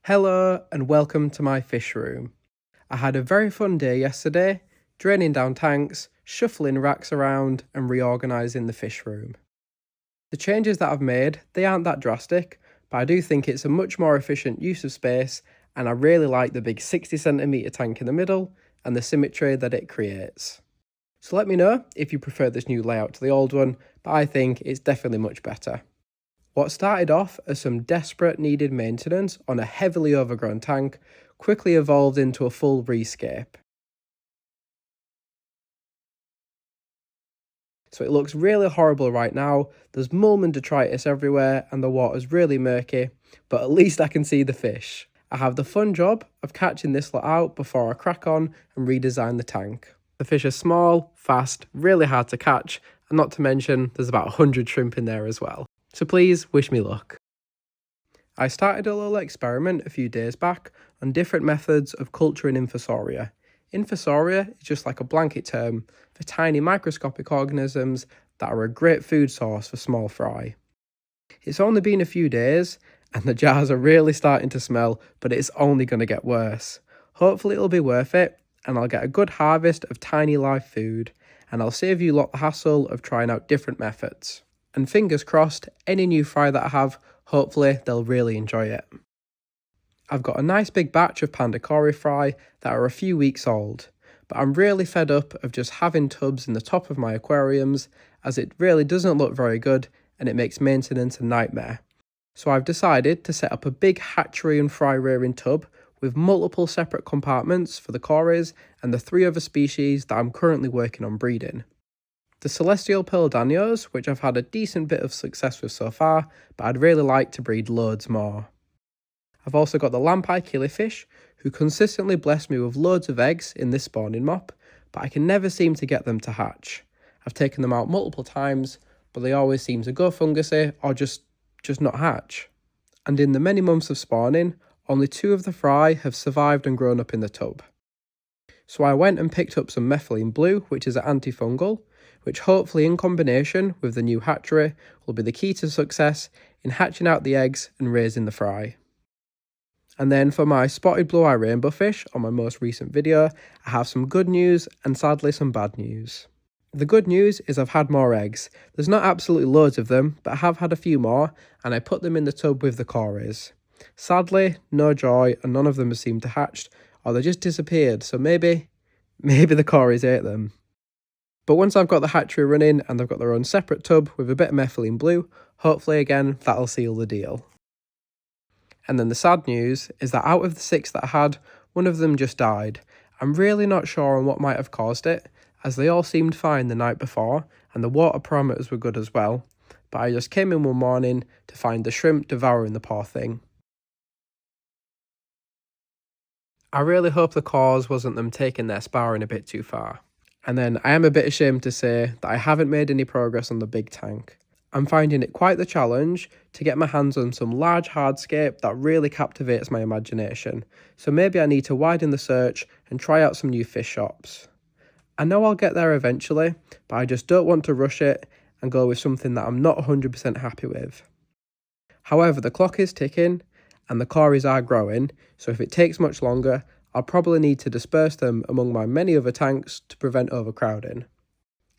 Hello and welcome to my fish room. I had a very fun day yesterday, draining down tanks, shuffling racks around and reorganising the fish room. The changes that I've made, they aren't that drastic, but I do think it's a much more efficient use of space, and I really like the big 60cm tank in the middle and the symmetry that it creates. So let me know if you prefer this new layout to the old one, but I think it's definitely much better. What started off as some desperate needed maintenance on a heavily overgrown tank quickly evolved into a full rescape. So it looks really horrible right now, there's mulm and detritus everywhere and the water's really murky, but at least I can see the fish. I have the fun job of catching this lot out before I crack on and redesign the tank. The fish are small, fast, really hard to catch, and not to mention there's about 100 shrimp in there as well. So please wish me luck. I started a little experiment a few days back on different methods of culturing infusoria. Infusoria is just like a blanket term for tiny microscopic organisms that are a great food source for small fry. It's only been a few days and the jars are really starting to smell, but it's only going to get worse. Hopefully it'll be worth it and I'll get a good harvest of tiny live food, and I'll save you lot the hassle of trying out different methods. And fingers crossed, any new fry that I have, hopefully they'll really enjoy it. I've got a nice big batch of panda kori fry that are a few weeks old, but I'm really fed up of just having tubs in the top of my aquariums, as it really doesn't look very good and it makes maintenance a nightmare. So I've decided to set up a big hatchery and fry rearing tub with multiple separate compartments for the koris and the 3 other species that I'm currently working on breeding. The celestial pearl danios, which I've had a decent bit of success with so far, but I'd really like to breed loads more. I've also got the lampi killifish, who consistently bless me with loads of eggs in this spawning mop, but I can never seem to get them to hatch. I've taken them out multiple times, but they always seem to go fungusy or just not hatch. And in the many months of spawning, only 2 of the fry have survived and grown up in the tub. So I went and picked up some methylene blue, which is an antifungal, which hopefully in combination with the new hatchery will be the key to success in hatching out the eggs and raising the fry. And then for my spotted blue eye rainbow fish on my most recent video, I have some good news and sadly some bad news. The good news is I've had more eggs. There's not absolutely loads of them, but I have had a few more and I put them in the tub with the koris. Sadly, no joy, and none of them have seemed to hatch, or they just disappeared, so maybe the koris ate them. But once I've got the hatchery running and they've got their own separate tub with a bit of methylene blue, hopefully again that'll seal the deal. And then the sad news is that out of the 6 that I had, one of them just died. I'm really not sure on what might have caused it, as they all seemed fine the night before and the water parameters were good as well, but I just came in one morning to find the shrimp devouring the poor thing. I really hope the cause wasn't them taking their sparring a bit too far. And then I am a bit ashamed to say that I haven't made any progress on the big tank. I'm finding it quite the challenge to get my hands on some large hardscape that really captivates my imagination, so maybe I need to widen the search and try out some new fish shops. I know I'll get there eventually, but I just don't want to rush it and go with something that I'm not 100% happy with. However, the clock is ticking and the koris are growing, so if it takes much longer, I'll probably need to disperse them among my many other tanks to prevent overcrowding.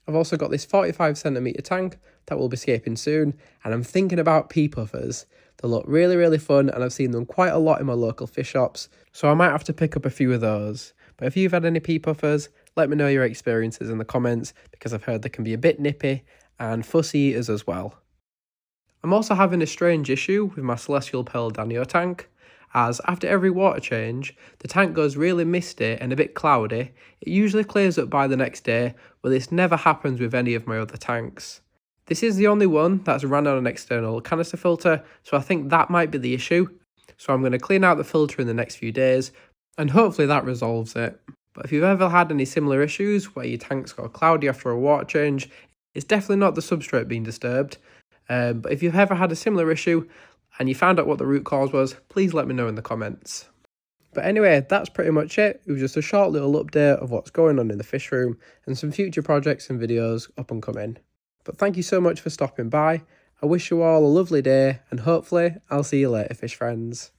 I've also got this 45cm tank that will be escaping soon, and I'm thinking about pea puffers. They look really fun and I've seen them quite a lot in my local fish shops, so I might have to pick up a few of those. But if you've had any pea puffers, let me know your experiences in the comments, because I've heard they can be a bit nippy and fussy eaters as well. I'm also having a strange issue with my celestial pearl danio tank, as after every water change, the tank goes really misty and a bit cloudy. It usually clears up by the next day, but this never happens with any of my other tanks. This is the only one that's run on an external canister filter, so I think that might be the issue. So I'm going to clean out the filter in the next few days, and hopefully that resolves it. But if you've ever had any similar issues where your tanks go cloudy after a water change, it's definitely not the substrate being disturbed. But if you've ever had a similar issue, and you found out what the root cause was, please let me know in the comments. But anyway, that's pretty much it. It was just a short little update of what's going on in the fish room and some future projects and videos up and coming. But thank you so much for stopping by. I wish you all a lovely day and hopefully I'll see you later, fish friends.